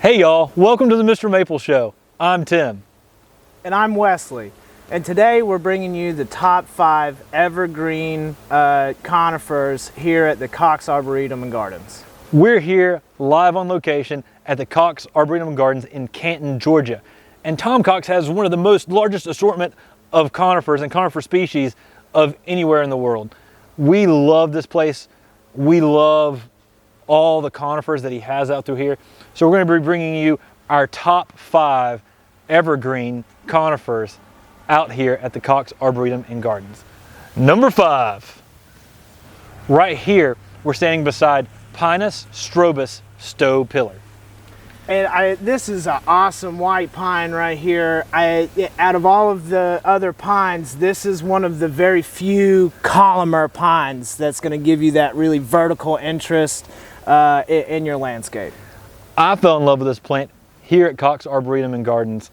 Hey y'all, welcome to the Mr. Maple Show. I'm Tim. And I'm Wesley. And today we're bringing you the top 5 evergreen conifers here at the Cox Arboretum and Gardens. We're here live on location at the Cox Arboretum and Gardens in Canton, Georgia. And Tom Cox has one of the largest assortment of conifers and conifer species of anywhere in the world. We love this place. We love all the conifers that he has out through here. So we're going to be bringing you our top 5 evergreen conifers out here at the Cox Arboretum and Gardens. Number 5. Right here, we're standing beside Pinus strobus stow pillar. And this is an awesome white pine right here. Out of all of the other pines, this is one of the very few columnar pines that's going to give you that really vertical interest in your landscape. I fell in love with this plant here at Cox Arboretum and Gardens.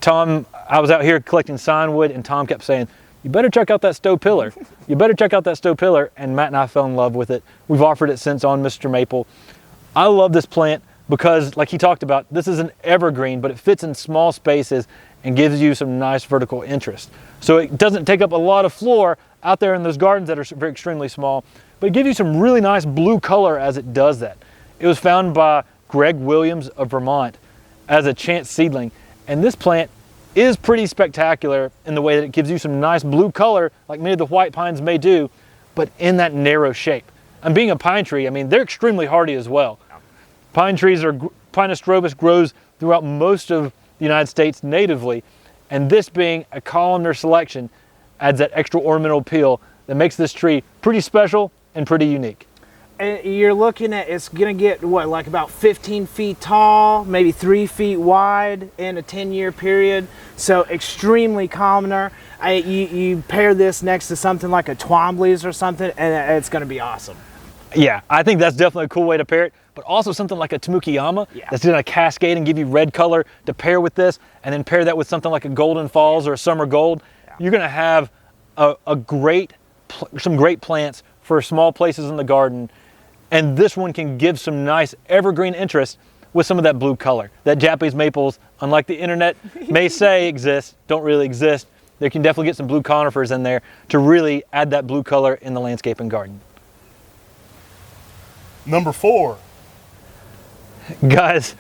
I was out here collecting sign wood and Tom kept saying, you better check out that stow pillar. You better check out that stow pillar. And Matt and I fell in love with it. We've offered it since on Mr. Maple. I love this plant because, like he talked about, this is an evergreen, but it fits in small spaces and gives you some nice vertical interest. So it doesn't take up a lot of floor out there in those gardens that are extremely small, but it gives you some really nice blue color as it does that. It was found by Greg Williams of Vermont as a chance seedling, and this plant is pretty spectacular in the way that it gives you some nice blue color like many of the white pines may do, but in that narrow shape. And being a pine tree, I mean, they're extremely hardy as well. Pinus strobus grows throughout most of the United States natively, and this being a columnar selection adds that extra ornamental appeal that makes this tree pretty special and pretty unique. And you're looking at, it's gonna get what, like about 15 feet tall, maybe 3 feet wide in a 10-year period. So extremely columnar. You pair this next to something like a Twombly's or something, and it's gonna be awesome. Yeah, I think that's definitely a cool way to pair it, but also something like a Tamukiyama that's gonna cascade and give you red color to pair with this, and then pair that with something like a Golden Falls or a Summer Gold. You're gonna have some great plants for small places in the garden. And this one can give some nice evergreen interest with some of that blue color. That Japanese maples, unlike the internet may say exist, don't really exist. They can definitely get some blue conifers in there to really add that blue color in the landscape and garden. Number 4. Guys,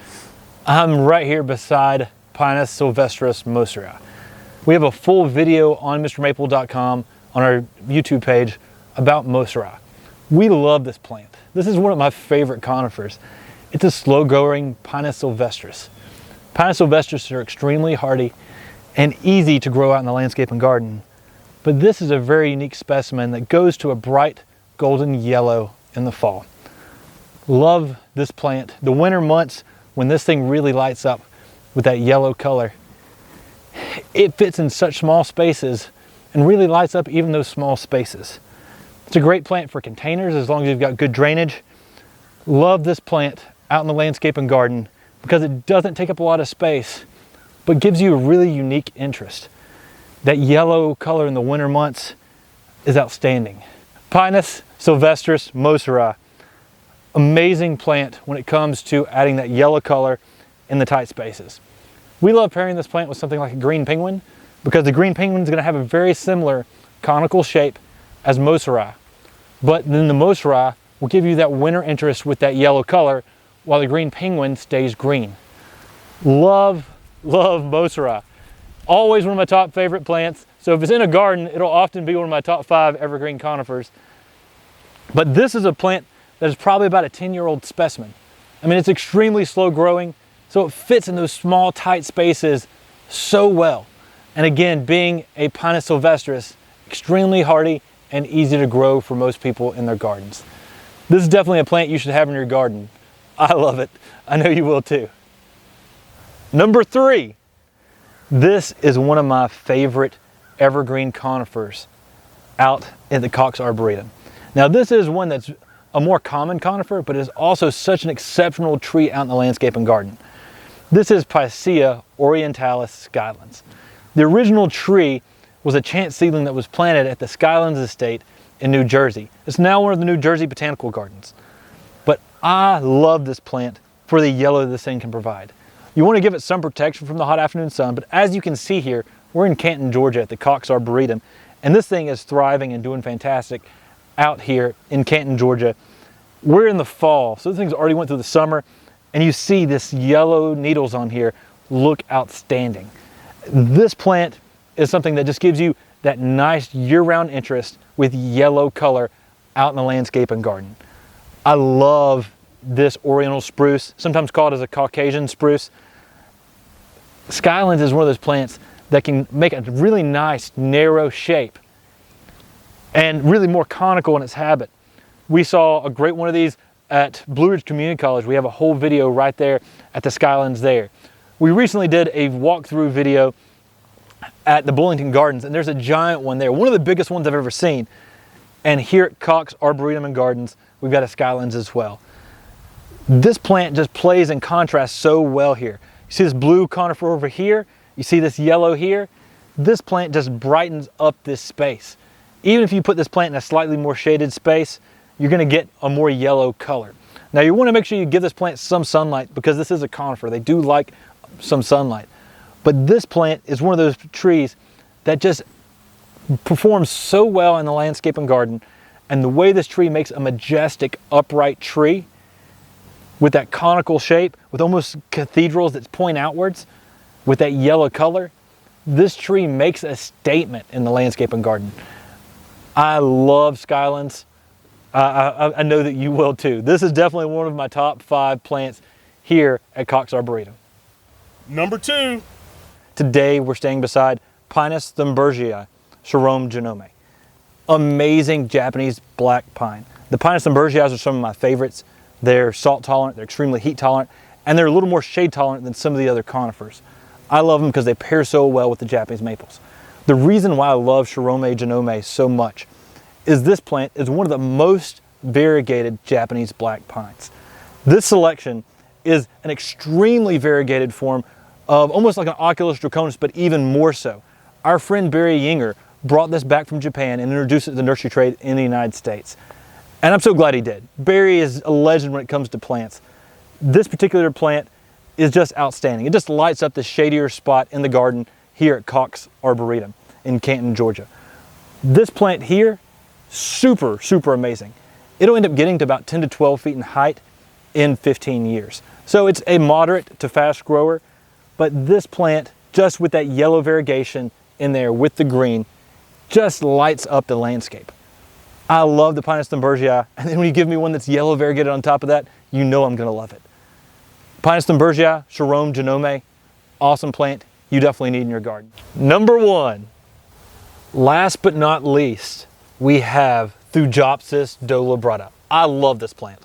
I'm right here beside Pinus sylvestris moseria. We have a full video on MrMaple.com on our YouTube page about moseria. We love this plant. This is one of my favorite conifers. It's a slow-growing Pinus sylvestris. Pinus sylvestris are extremely hardy and easy to grow out in the landscape and garden. But this is a very unique specimen that goes to a bright golden yellow in the fall. Love this plant. The winter months when this thing really lights up with that yellow color, it fits in such small spaces and really lights up even those small spaces. It's a great plant for containers as long as you've got good drainage. Love this plant out in the landscape and garden because it doesn't take up a lot of space, but gives you a really unique interest. That yellow color in the winter months is outstanding. Pinus sylvestris moseria, amazing plant when it comes to adding that yellow color in the tight spaces. We love pairing this plant with something like a green penguin because the green penguin is going to have a very similar conical shape as moseria, but then the moseria will give you that winter interest with that yellow color while the green penguin stays green. Love moseria. Always one of my top favorite plants. So if it's in a garden, it'll often be one of my top 5 evergreen conifers. But this is a plant that is probably about a 10-year-old specimen. I mean, it's extremely slow growing, so it fits in those small tight spaces so well. And again, being a Pinus sylvestris, extremely hardy and easy to grow for most people in their gardens. This is definitely a plant you should have in your garden. I love it. I know you will too. Number 3. This is one of my favorite evergreen conifers out at the Cox Arboretum. Now this is one that's a more common conifer, but is also such an exceptional tree out in the landscape and garden. This is Piscia orientalis Skylands. The original tree was a chance seedling that was planted at the Skylands Estate in New Jersey. It's now one of the New Jersey Botanical Gardens. But I love this plant for the yellow this thing can provide. You want to give it some protection from the hot afternoon sun, but as you can see here, we're in Canton, Georgia at the Cox Arboretum, and this thing is thriving and doing fantastic out here in Canton, Georgia. We're in the fall, so this thing's already went through the summer, and you see this yellow needles on here look outstanding. This plant is something that just gives you that nice year-round interest with yellow color out in the landscape and garden. I love this oriental spruce, sometimes called as a Caucasian spruce. Skylands is one of those plants that can make a really nice narrow shape and really more conical in its habit. We saw a great one of these at Blue Ridge Community College. We have a whole video right there at the Skylands there. We recently did a walkthrough video at the Bullington Gardens, and there's a giant one there, one of the biggest ones I've ever seen. And here at Cox Arboretum and Gardens, we've got a Skylands as well. This plant just plays in contrast so well here. You see this blue conifer over here, you see this yellow here. This plant just brightens up this space. Even if you put this plant in a slightly more shaded space, you're gonna get a more yellow color. Now you wanna make sure you give this plant some sunlight because this is a conifer. They do like some sunlight. But this plant is one of those trees that just performs so well in the landscape and garden. And the way this tree makes a majestic upright tree with that conical shape, with almost cathedrals that point outwards, with that yellow color, this tree makes a statement in the landscape and garden. I love Skylands. I know that you will too. This is definitely one of my top 5 plants here at Cox Arboretum. Number 2. Today we're staying beside Pinus thunbergii, Shirome genome. Amazing Japanese black pine. The Pinus thunbergii are some of my favorites. They're salt tolerant, they're extremely heat tolerant, and they're a little more shade tolerant than some of the other conifers. I love them because they pair so well with the Japanese maples. The reason why I love Shirome genome so much is this plant is one of the most variegated Japanese black pines. This selection is an extremely variegated form of almost like an Oculus draconis, but even more so. Our friend Barry Yinger brought this back from Japan and introduced it to the nursery trade in the United States. And I'm so glad he did. Barry is a legend when it comes to plants. This particular plant is just outstanding. It just lights up the shadier spot in the garden here at Cox Arboretum in Canton, Georgia. This plant here, super, super amazing. It'll end up getting to about 10 to 12 feet in height in 15 years. So it's a moderate to fast grower, but this plant, just with that yellow variegation in there with the green, just lights up the landscape. I love the Pinus thunbergii, and then when you give me one that's yellow variegated on top of that, you know I'm gonna love it. Pinus thunbergii, Shirome genome, awesome plant you definitely need in your garden. Number 1, last but not least, we have Thujopsis dolobrata. I love this plant.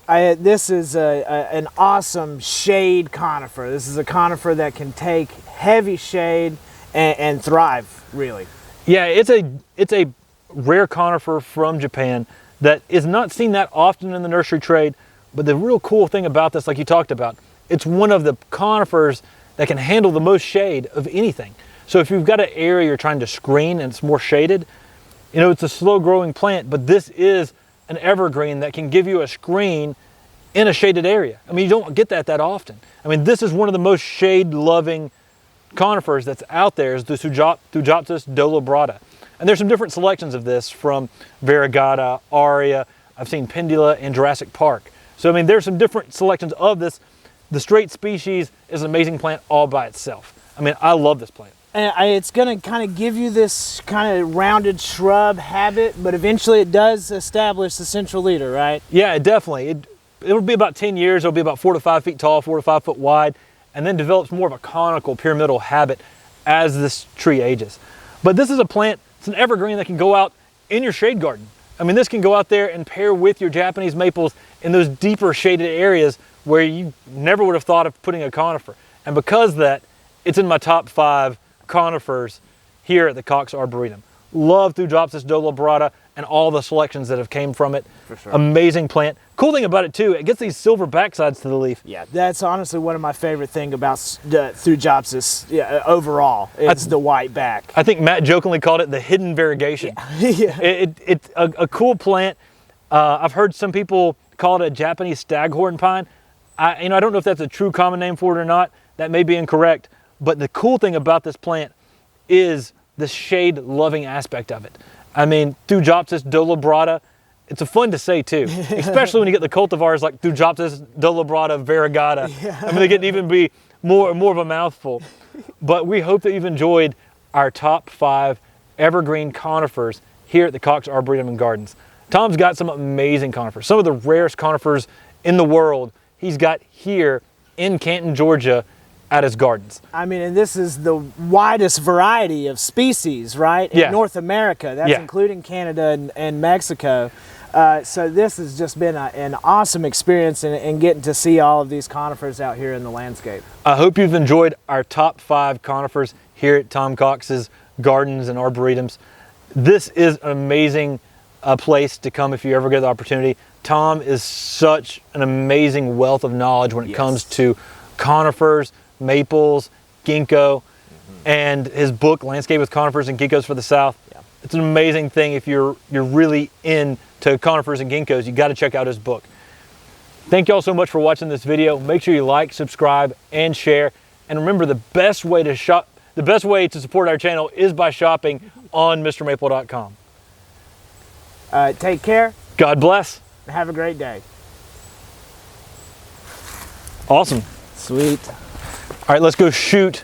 This is an awesome shade conifer. This is a conifer that can take heavy shade and thrive, really. Yeah, it's a rare conifer from Japan that is not seen that often in the nursery trade, but the real cool thing about this, like you talked about, it's one of the conifers that can handle the most shade of anything. So if you've got an area you're trying to screen and it's more shaded, you know, it's a slow growing plant, but this is an evergreen that can give you a screen in a shaded area. I mean, you don't get that often. I mean, this is one of the most shade loving conifers that's out there, is the Thujopsis dolobrata. And there's some different selections of this from variegata, aria, I've seen pendula, and Jurassic Park. So I mean, there's some different selections of this. The straight species is an amazing plant all by itself. I mean, I love this plant. And it's going to kind of give you this kind of rounded shrub habit, but eventually it does establish the central leader, right? Yeah, definitely. It'll be about 10 years. It'll be about 4 to 5 feet tall, 4 to 5 foot wide, and then develops more of a conical pyramidal habit as this tree ages. But this is a plant, it's an evergreen that can go out in your shade garden. I mean, this can go out there and pair with your Japanese maples in those deeper shaded areas where you never would have thought of putting a conifer. And because of that, it's in my top 5 conifers here at the Cox Arboretum. Love Thujopsis dolobrata and all the selections that have came from it. For sure. Amazing plant. Cool thing about it too, it gets these silver backsides to the leaf. Yeah, that's honestly one of my favorite things about Thujopsis overall. It's the white back. I think Matt jokingly called it the hidden variegation. Yeah. It's a cool plant. I've heard some people call it a Japanese staghorn pine. I don't know if that's a true common name for it or not. That may be incorrect. But the cool thing about this plant is the shade-loving aspect of it. I mean, Thujopsis dolabrata, it's a fun to say too, especially when you get the cultivars like Thujopsis dolabrata variegata. Yeah. I mean, they get to even be more of a mouthful. But we hope that you've enjoyed our top 5 evergreen conifers here at the Cox Arboretum and Gardens. Tom's got some amazing conifers, some of the rarest conifers in the world he's got here in Canton, Georgia at his gardens. I mean, and this is the widest variety of species, right? In Yeah. North America, that's Yeah. including Canada and Mexico. So this has just been an awesome experience in getting to see all of these conifers out here in the landscape. I hope you've enjoyed our top 5 conifers here at Tom Cox's Gardens and Arboretums. This is an amazing place to come if you ever get the opportunity. Tom is such an amazing wealth of knowledge when it comes to conifers, maples, ginkgo, and his book, Landscape with Conifers and Ginkgos for the South. Yeah. It's an amazing thing. If you're really into conifers and ginkgos, you got to check out his book. Thank you all so much for watching this video. Make sure you like, subscribe, and share. And remember, the best way to support our channel is by shopping on MrMaple.com. Take care. God bless. Have a great day. Awesome. Sweet. All right, let's go shoot